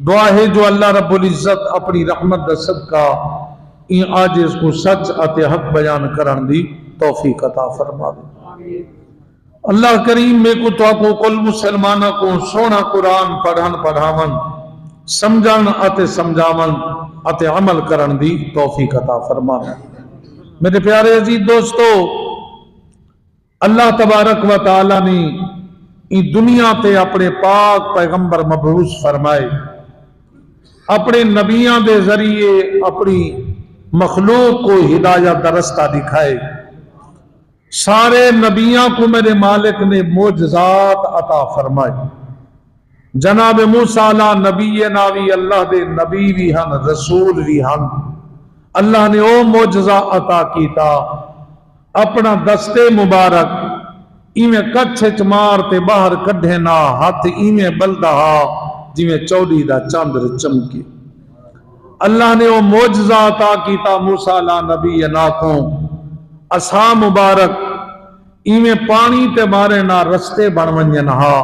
دعا ہے جو اللہ رب العزت اپنی رحمت دا صدقہ ان عاجز کو سچ اتے حق بیان کرن دی توفیق عطا فرماوے۔ اللہ کریم میں کو تو کو کل مسلمانہ کو سونا قرآن پڑھن پڑھاون سمجھن اتے سمجھاون اتے عمل کرن دی توفیق عطا فرماوے۔ میرے پیارے عزیز دوستو، اللہ تبارک و تعالی نے ان دنیا تے اپنے پاک پیغمبر مبعوث فرمائے، اپنے نبیوں دے ذریعے اپنی مخلوق کو ہدایت دا رستہ دکھائے۔ سارے نبیوں کو میرے مالک نے معجزات عطا فرمائے۔ جناب موسیٰ علیہ نبی ناوی اللہ دے نبی بھی ہن رسول بھی ہن، اللہ نے او معجزہ عطا کیتا، اپنا دستے مبارک ایویں کچھ چمار تے باہر کڈھے نہ، ہاتھ ایویں بلدا جویں چوڑی دا چاندر چمکے۔ اللہ نے وہ معجزہ عطا کیتا موسیٰ علیہ نبی ناکوں، عصا مبارک ایویں پانی تے مارے نہ رستے بن ونجن ہا۔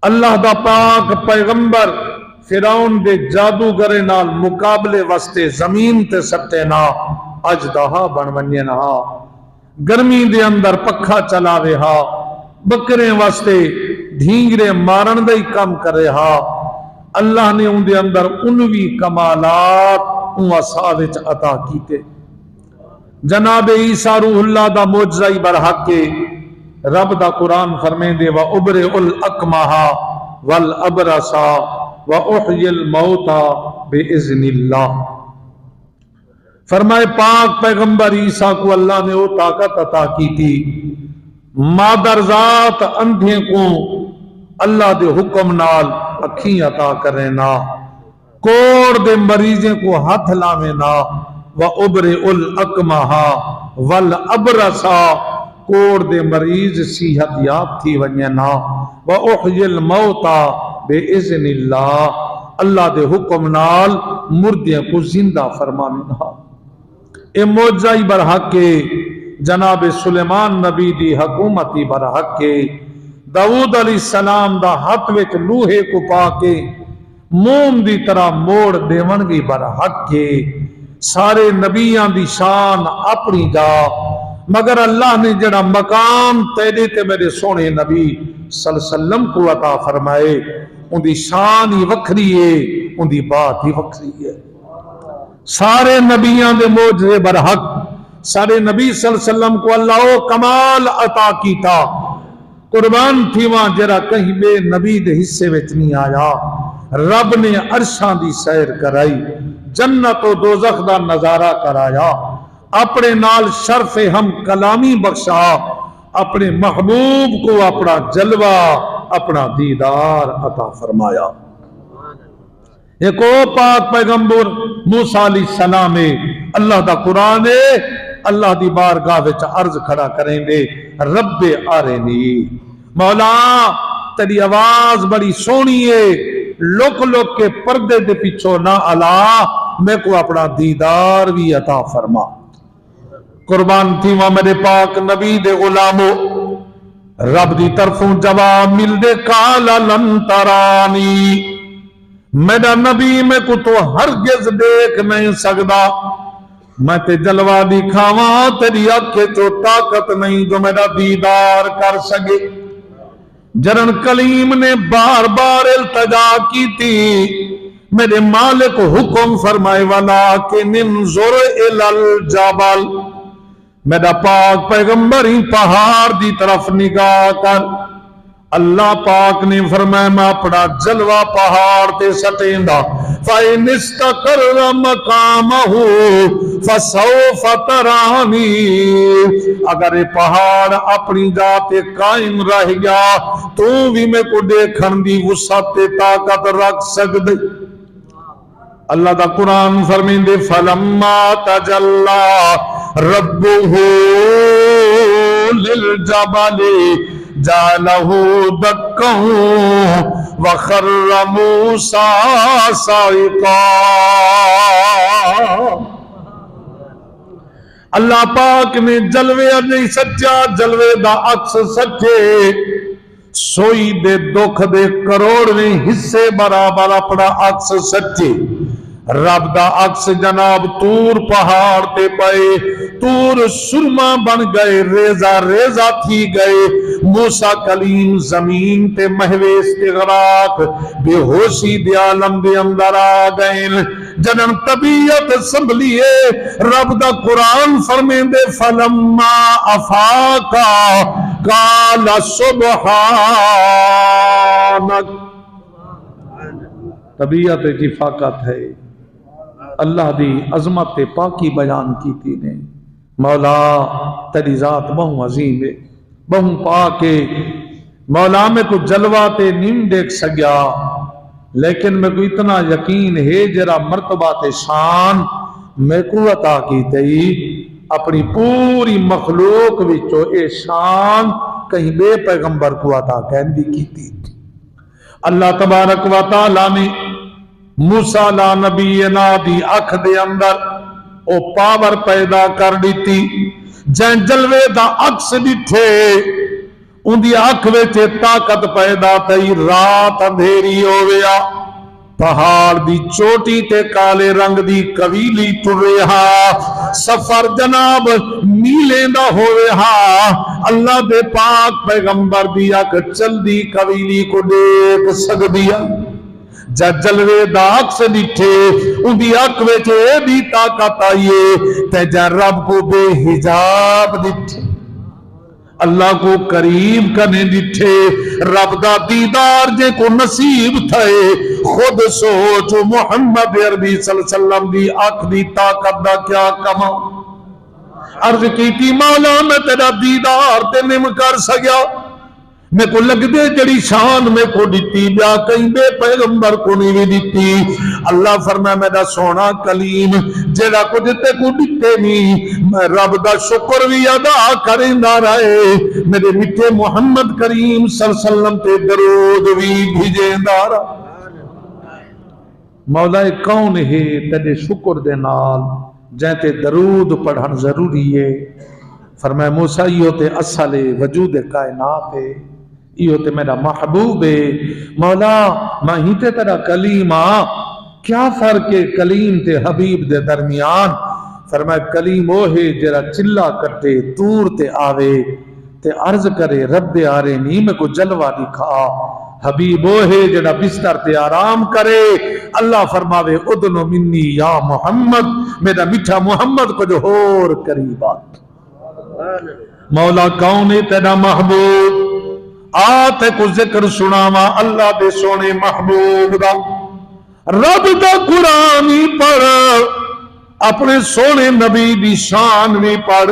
اللہ دا پاک پیغمبر فرعون دے جادوگرے نال مقابلے واسطے زمین تے سٹے نہ اجدہا بن ونجن ہا۔ گرمی دے اندر پکھا چلاوے ہا، بکرے واسطے ڈھینگرے مارن دے کام کرے ہا۔ اللہ نے ان دے اندر انوی کمالات ان عصا وچ عطا کیتے۔ جناب عیسیٰ روح اللہ دا معجزہ برحق کے رب دا قرآن فرمین دے وَأُبْرِئُ الْأَكْمَحَ وَالْأَبْرَصَ وَأُحْيِي الْمَوْتَى بِإِذْنِ اللہ۔ فرمائے پاک پیغمبر عیسیٰ کو اللہ نے وہ طاقت عطا کی تھی، مادر ذات اندھے کو اللہ دے حکم نال اکھیں عطا کرنا، کوڑ دے مریضیں کو ہاتھ لاوینا، وَأُبْرِئُ الْأَكْمَحَ وَالْأَبْرَصَ کوڑ دے مریض صحت یاب تھی ونجنا، وَأُحْيِي الْمَوْتَى بِإِذْنِ اللہ اللہ دے حکم نال مردیاں کو زندہ فرمانا۔ اے معجزہ برحق کے جناب سلیمان نبی دی حکومتی برحق کے داؤد علیہ السلام دا ہاتھ وچ لوہے کو پا کے موم دی طرح موڑ دیون بھی برحق کے سارے نبیاں دی شان اپنی جا، مگر اللہ نے جڑا مقام تیرے تے میرے سونے نبی صلی اللہ علیہ وسلم کو عطا فرمائے ان دی شان ہی وکھری ہے، ان دی بات ہی وکھری ہے۔ سارے نبیاں دے معجزے برحق سارے نبی صلی اللہ علیہ وسلم کو اللہ او کمال عطا کیتا، قربان تھی وہاں جرا کہیں بے نبی دے حصے وچ نہیں آیا۔ رب نے عرشاں دی سیر کرائی، جنت و دوزخ دا نظارہ کرایا، اپنے نال شرف ہم کلامی بخشا، اپنے محبوب کو اپنا جلوہ اپنا دیدار عطا فرمایا۔ ایک او پاک پیغمبر موسیٰ علیہ السلام اللہ دا قرآن اللہ دی بارگاہ وچ عرض کھڑا کریں دے، رب آرینی، مولا تیری آواز بڑی سونی ہے، لوک لوک کے پردے دے پیچھو نہ علا، میں کو اپنا دیدار بھی عطا فرما۔ قربان تھی وہاں میرے پاک نبی دے غلامو، رب دی طرفوں جواب مل دے کالا لن ترانی، میرا نبی میں کو تو ہرگز دیکھ نہیں سکدا، میں تے جلوہ دکھاواں تیری آنکھیں تو طاقت نہیں جو میرا دیدار کر سکے۔ جرن کلیم نے بار بار التجا کی تھی، میرے مالک حکم فرمائے والا کہ ننظر الی الجبل، میرا پاک پیغمبر ہی پہاڑ دی طرف نگاہ کر۔ اللہ پاک نے فرمایا میں اپنا جلوہ پہاڑ تے سٹیندا، فَإِنِ اسْتَقَرَّ مَقَامَهُ فَسَوْفَ تَرَانِي، اگر یہ پہاڑ اپنی ذات قائم رہ گیا تو بھی میں کو دیکھن دی وسعت طاقت رکھ سکدے۔ اللہ دا قرآن فرمیندے فَلَمَّا تَجَلَّى رَبُّهُ لِلْجَبَلِ جَعَلَهُ دَكًّا وَخَرَّ مُوسَىٰ صَعِقًا۔ اللہ پاک نے جلوے نہیں سچا، جلوے دا عکس سچے، سوئی دے دکھ دے کروڑویں حصے برابر اپنا عکس سچے رب دا عکس جناب تور پہاڑ تے پئے تور سرما بن گئے ریزہ ریزہ تھی گئے موسیٰ کلیم زمین تے محوے استغراق بے ہوشی دے عالم دے اندر آ گئے جنن طبیعت سنبھلیے رب دا قرآن فرمین دے فلما افاقا قال سبحانک طبیعت کی فاقت ہے اللہ دی عظمت پاکی بیان کی تھی نے مولا تیری ذات بہو عظیم ہے بہو پاکے مولا میں کو جلوہ تے نیم دیکھ سگیا لیکن میں کو اتنا یقین ہے جرا مرتبہ تے شان میں کو عطا کی تھی اپنی پوری مخلوق وچوں اے شان کہیں بے پیغمبر کو عطا کہن بھی کی تھی اللہ تبارک و تعالی نے موسیٰ علیہ نبینا دی اکھ دے اندر او پاور پیدا کر دیتی جن جلوے دا عکس ڈٹھے ان دی اکھ وچے طاقت پیدا تئی رات اندھیری ہو گیا پہاڑ دی چوٹی تے کالے رنگ دی قویلی ٹریا سفر جناب میلے دا ہویا اللہ دے پاک پیغمبر دی اکھ چل دی قویلی کو دیکھ سک دیا جلوے دا عکس ڈٹھے ان دی اکھ وچے بھی طاقت آئیے تے جا رب کو بے حجاب ڈٹھے اللہ کو قریب کرنے ڈٹھے رب دا دیدار جے کو نصیب تھے خود سوچ محمد عربی صلی اللہ علیہ وسلم دی اکھ دی طاقت دا کیا کما عرض کی تھی مولا میں تیرا دیدار تے نم کر سکیا میں کو لگ دے جڑی شان میں کو دیتی بیا کہیں بے پیغمبر کو نہیں دیتی اللہ فرمائے میرا سونا کلیم جڑا کو دیتے کو دیتے نہیں رب دا شکر بھی ادا کریں دا رہے میرے میٹھے محمد کریم صلی اللہ علیہ وسلم تے درود بھی بھیجیں دا رہا مولا کون ہے تیرے شکر دے نال جہتے درود پڑھن ضروری ہے فرمائے موسیٰ یہ تے اصل وجود کائنات ہے یہ تے میرا محبوب ہے مولا میں ہی تے تیرا کلیم کیا فرق ہے کلیم تے حبیب دے درمیان فرمائے کلیم وہ ہے جرا چلا کٹے تور تے آوے تے عرض کرے رب آرے نہیں میں کو جلوہ دکھا حبیب وہ ہے جڑا بستر تے آرام کرے اللہ فرماوے ادنو منی یا محمد میرا میٹھا محمد کو جو اور قریبات مولا کون ہے تیرا محبوب آتے کو ذکر سناوا اللہ دے سونے محبوب دا رب دا قرآنی پڑھ اپنے سونے نبی دی شان بھی پڑھ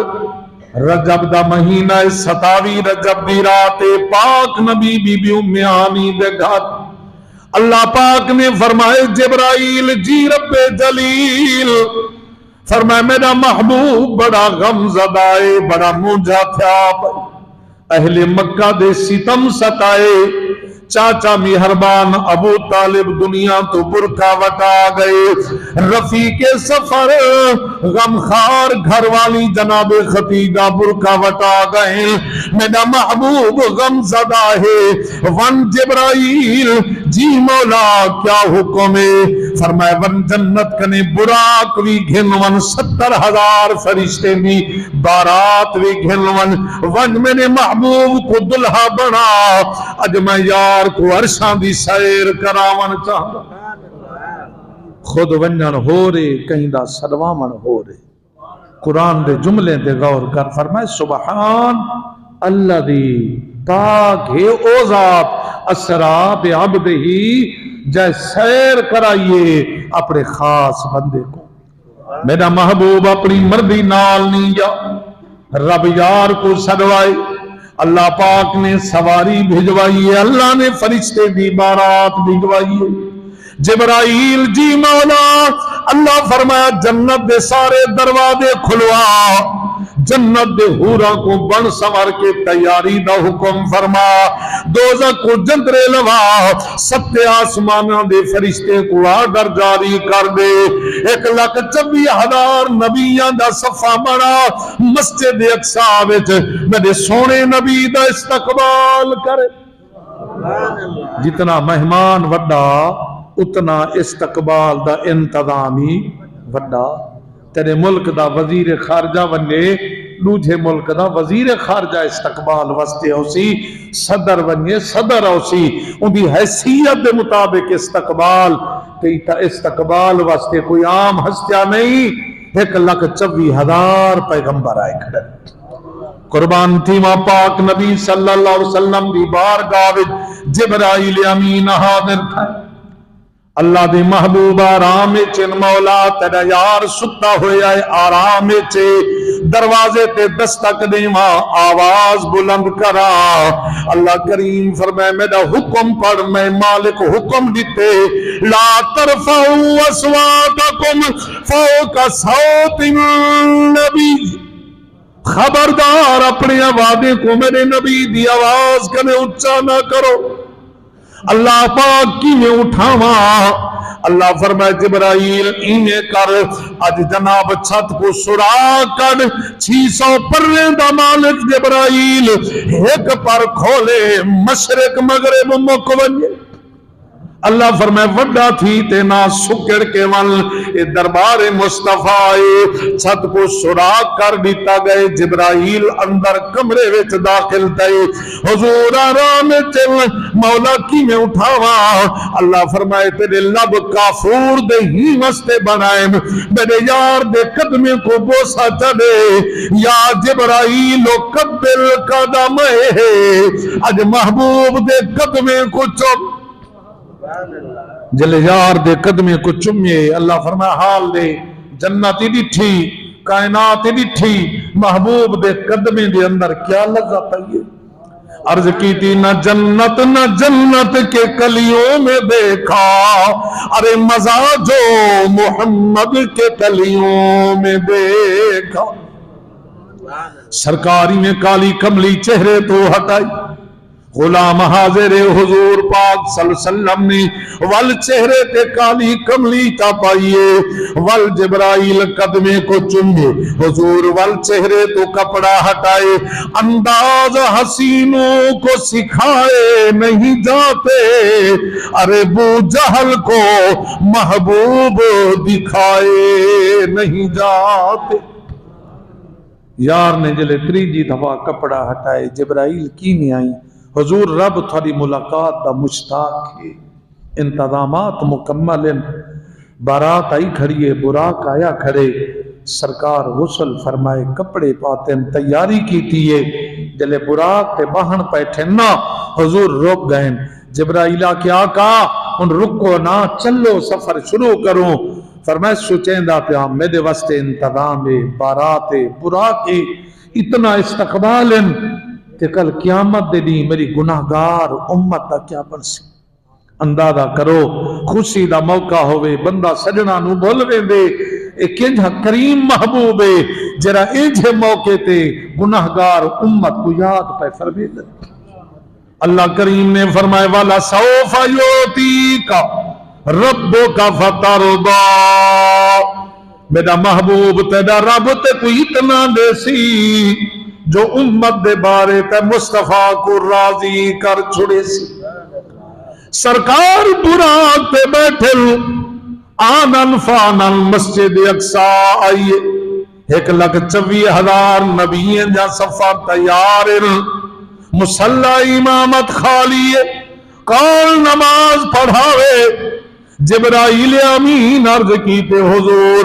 رجب دا مہینہ 27 رجب دی رات پاک نبی بی بی ام ہانی دے گھر اللہ پاک نے فرمائے جبرائیل جی رب جلیل فرمائے میرا محبوب بڑا غم زدائے بڑا مونجھا تھا اہل مکہ دے ستم ستائے چاچا مہربان ابو طالب دنیا تو برکا وٹا گئے رفیق سفر غمخار گھر والی جناب خدیجہ برکا وٹا گئے میرا محبوب غم زدہ ہے ون جبرائیل جی مولا کیا حکم ہے فرمائے ون جنت کنے براق بھی گھن ون 70,000 فرشتے بھی بارات بھی گھن ون میرے محبوب کو دلہا بنا اج میں یار کو عرشان دی سیر کراون چاہتا خود ونجن ہو رہے کہیں دا سلوامن ہو رہے قرآن دے جملے دے غور کر فرمائے سبحان اللہ دی پاک ہے او ذات اسرا بے عبد ہی جائے سیر کرائیے اپنے خاص بندے کو میرا محبوب اپنی مردی نال نہیں جا رب یار کو سدوائے اللہ پاک نے سواری بھجوائی ہے اللہ نے فرشتے دی بارات بھجوائی ہے جبرائیل جی مولا اللہ فرمایا جنت دے سارے دروازے کھلوا جنت دے حورا کو بن سمر کے تیاری دا حکم فرما دوزخ کو جندرے لوا 7 آسمانہ دے فرشتے کو آرڈر جاری کر دے 1,24,000 نبیاں دا صفہ بنا مسجد اقصی وچ میرے سونے نبی دا استقبال کرے جتنا مہمان وڈا اتنا استقبال دا انتظامی وڈا. تیرے ملک دا وزیر خارجہ ونجے دوجھے ملک دا وزیر خارجہ استقبال واسطے ہوسی، صدر ونجے صدر ہوسی، ان دی حیثیت دے مطابق استقبال. تیتا استقبال واسطے کوئی عام ہستیا نہیں، 1,24,000 پیغمبر آئے کھڑے. قربان تھی ماں پاک نبی صلی اللہ علیہ وسلم دی بارگاہ وچ جبرائیل امین حاضر تھا. اللہ دی محبوب آرام چن مولا تیرا یار ستا ہویا ہے آرام چے دروازے تے دستک دیواں آواز بلند کرا. اللہ کریم فرمائے میرا حکم پڑھ، میں مالک حکم دیتے لا ترفعوا اصواتکم فوق صوت النبی. خبردار اپنے وعدے کو میرے نبی دی آواز کنے اچھا نہ کرو. اللہ پاک کی میں اٹھاوا. اللہ فرمائے جبرائیل انہیں کر آج جناب چھت کو سرا کر 600 پریں دا مالک جبرائیل ایک پر کھولے مشرق مغرب مکونجے. اللہ فرمائے وڈا تھی تینا سکڑ کے ول اے دربار مصطفیٰ چھت کو سراغ کر دیتا گئے. جبرائیل اندر کمرے وچ داخل تھے. حضور آرام چل مولا کی میں اٹھاوا. اللہ فرمائے تیرے لب کافور دے ہی مستے بنائے میرے یار دے قدمے کو بوسا چڑے. یا جبرائیل قبل قدم ہے اج محبوب دے قدمے کو چوب جلے یار دے قدمے کو چمیے. اللہ فرمایا حال دے جنتی ڈٹھی کائنات ڈٹھی محبوب دے قدمے دے اندر کیا لذت ہے. عرض کی تھی نہ جنت کے کلیوں میں دیکھا ارے مزہ جو محمد کے کلیوں میں دیکھا. سرکاری میں کالی کملی چہرے تو ہٹائی. غلام حاضر حضور پاک صلی اللہ علیہ وسلم نے ول چہرے تے کالی کملی تا پائیے ول جبرائیل قدمے کو چومے. حضور ول چہرے تو کپڑا ہٹائے. انداز حسینوں کو سکھائے نہیں جاتے ارے بو جہل کو محبوب دکھائے نہیں جاتے. یار نے جلے تریجی دفعہ کپڑا ہٹائے جبرائیل کی نہیں آئی. حضور رب تھوڑی ملاقات دا مشتاق ہے. انتظامات مکمل ہیں. بارات آئی کھڑیے براق آیا کھڑے. سرکار غسل فرمائے کپڑے پاتے ہیں تیاری کی تیئے. جلے براق تے باہن پیٹھے نا حضور رک گئے. جبرائیل کیا کہا ان رکو نا چلو سفر شروع کروں. فرمائے سوچیں دا پیا میرے واسطے انتظام بارات براق اتنا استقبال کہ کل قیامت دے دی میری گناہگار امت دا کیا بنسی. اندازہ کرو خوشی دا موقع ہوئے بندہ سجنا نو بولوے دے ایک انجھا کریم محبوب ہے جرا انجھے موقع تے گناہگار امت کو یاد پہ فرمے دے. اللہ کریم نے فرمائے والا سوف یوتیکا ربک فترضا. میرا محبوب تیرا رب تے کوئی اتنا دے سی جو امت دے بارے تے مصطفیٰ کو راضی کر چھڑے سی. سرکار براق تے بیٹھے آنن فانن مسجد اقصا آئیے. 1,24,000 نبیین جا سفر تیار مسلح امامت خالیے کون نماز پڑھاوے. جبرائیل امین عرض کیتے حضور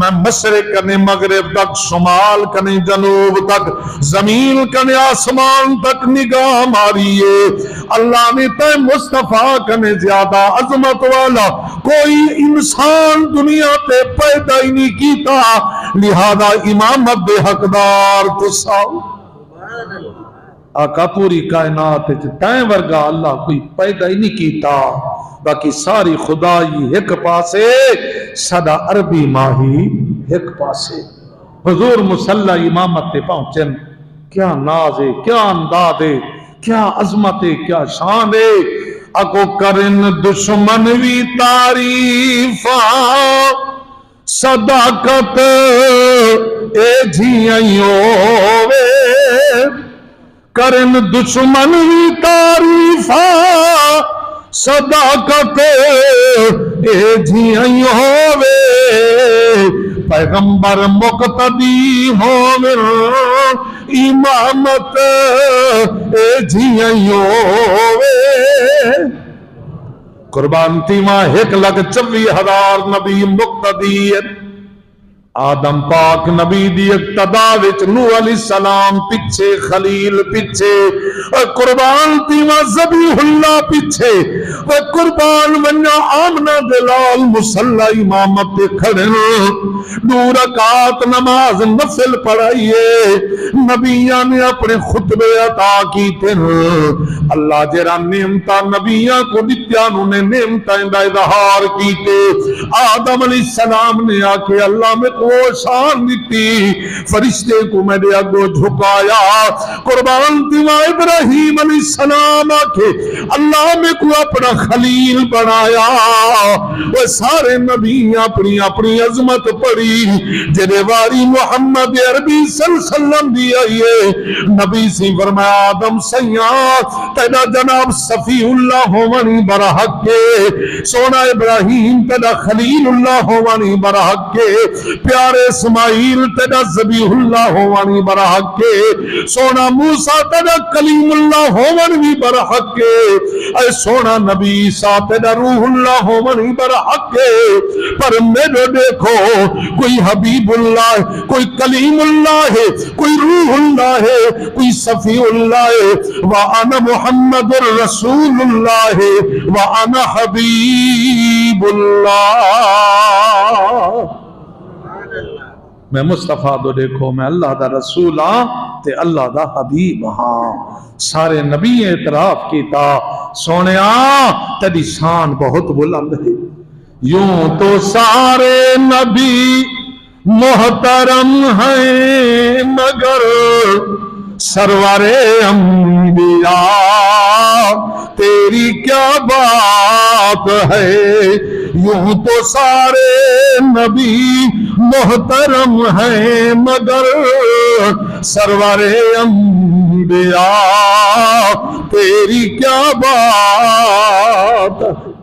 میں مشرق کنے مغرب تک شمال کنے جنوب تک زمین کنے آسمان تک نگاہ ماریے. اللہ نے تے مصطفیٰ کنے زیادہ عظمت والا کوئی انسان دنیا تے پیدا ہی نہیں کیتا لہذا امامت دے حقدار تو ساؤ. آقا پوری کائنات تائیں ورگا اللہ کوئی پیدا ہی نہیں کیتا. باقی ساری خدائی ایک پاسے صدا عربی ماہی ایک پاسے. حضور مسلح امامت تے پہنچن کیا ناز ہے کیا انداز ہے کیا عظمت ہے کیا شان ہے. اکو کرن دشمن وی تعریفاں صداقت اے جھیائیوں وے کرن دشمن بھی تعریفا صداقت اے جھیئیں ہووے پیغمبر مقتدی ہووے امامت اے جھیئیں ہووے قربان تیمہ 1,24,000 نبی مقتدی آدم پاک نبی دی اقتدا وچ نوح علیہ السلام پیچھے خلیل پیچھے قربان تیمہ ذبیح اللہ پیچھے قربان ونیا آمنہ دلال مصلی امامت پہ کھڑے 2 رکعت نماز نفل پڑھائیے نبیاں نے اپنے خطبے عطا کی تھے اللہ جرا نعمتہ نبیاں کو دتیانوں نے نعمتہ اندہ اظہار کی تھے آدم علیہ السلام نے آکے اللہ میں کو شان دیتی فرشتے کو میں نے اگو جھکایا قربان تیمہ ابراہیم علیہ السلام آکے اللہ میں کو اپنا خلیل بنایا وہ سارے نبی اپنی اپنی عظمت پڑی جنہیں واری محمد عربی صلی اللہ علیہ وسلم دیا یہ نبی سی فرمایا آدم سیاد تینا جناب صفی اللہ ہومانی برحق کے سونا ابراہیم تینا خلیل اللہ ہومانی برحق کے پیارے اسماعیل تینا ذبیح اللہ ہومانی برحق کے سونا موسیٰ تینا کلیم اللہ ہومانی برحق کے اے سونا نبی عیسیٰ تینا روح اللہ ہومانی برحق کے پر میرے دیکھو کوئی حبیب اللہ ہے کوئی کلیم اللہ ہے کوئی روح اللہ ہے کوئی صفی اللہ ہے وَأَنَا محمد الرسول اللہ ہے وَأَنَا حبیب اللہ میں مصطفیٰ دو دیکھو میں اللہ دا رسول ہاں تے اللہ دا حبیب ہاں سارے نبی اعتراف کیتا سونے تیری شان بہت بلند ہے یوں تو سارے نبی محترم ہیں مگر سرور انبیاء تیری کیا بات ہے یوں تو سارے نبی محترم ہیں مگر سرور انبیاء تیری کیا بات ہے